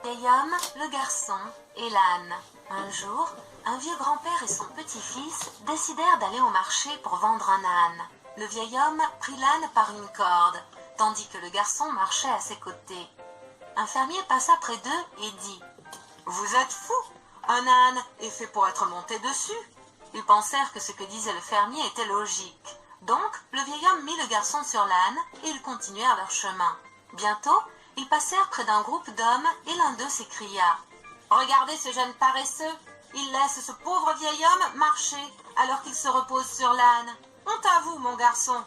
Vieil homme, le garçon et l'âne. Un jour, un vieux grand-père et son petit-fils décidèrent d'aller au marché pour vendre un âne. Le vieil homme prit l'âne par une corde, tandis que le garçon marchait à ses côtés. Un fermier passa près d'eux et dit « Vous êtes fous! Un âne est fait pour être monté dessus !» Ils pensèrent que ce que disait le fermier était logique. Donc, le vieil homme mit le garçon sur l'âne et ils continuèrent leur chemin. Bientôt, ils passèrent près d'un groupe d'hommes et l'un d'eux s'écria « Regardez ce jeune paresseux! Il laisse ce pauvre vieil homme marcher alors qu'il se repose sur l'âne. Honte à vous, mon garçon !»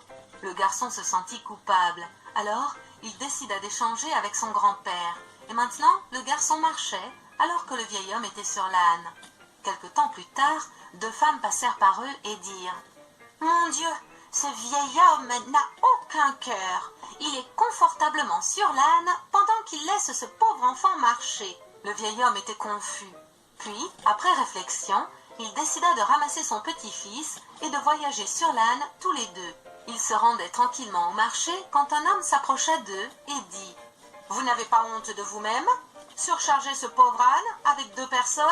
Le garçon se sentit coupable. Alors, il décida d'échanger avec son grand-père. Et maintenant, le garçon marchait alors que le vieil homme était sur l'âne. Quelque temps plus tard, deux femmes passèrent par eux et dirent « Mon Dieu, ce vieil homme n'a aucun cœur. Il est confortablement sur l'âne pendant qu'il laisse ce pauvre enfant marcher. » Le vieil homme était confus. Puis, après réflexion, il décida de ramasser son petit-fils et de voyager sur l'âne tous les deux. Ils se rendaient tranquillement au marché quand un homme s'approcha d'eux et dit « Vous n'avez pas honte de vous-même ? Surcharger ce pauvre âne avec deux personnes ?»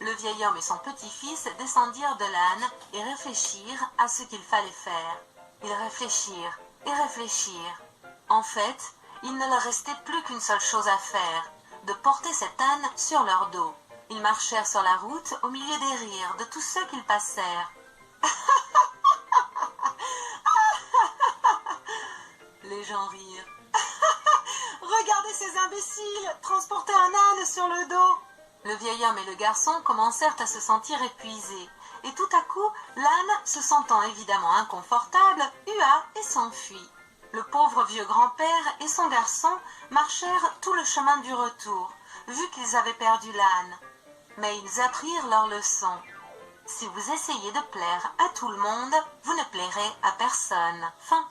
Le vieil homme et son petit-fils descendirent de l'âne et réfléchirent à ce qu'il fallait faire. Ils réfléchirent et réfléchirent. En fait, il ne leur restait plus qu'une seule chose à faire, de porter cet âne sur leur dos. Ils marchèrent sur la route au milieu des rires de tous ceux qu'ils passèrent. Les gens rirent. Regardez ces imbéciles transporter un âne sur le dos. Le vieil homme et le garçon commencèrent à se sentir épuisés. Et tout à coup, l'âne, se sentant évidemment inconfortable, hua et s'enfuit. Le pauvre vieux grand-père et son garçon marchèrent tout le chemin du retour, vu qu'ils avaient perdu l'âne. Mais ils apprirent leur leçon. Si vous essayez de plaire à tout le monde, vous ne plairez à personne. Fin.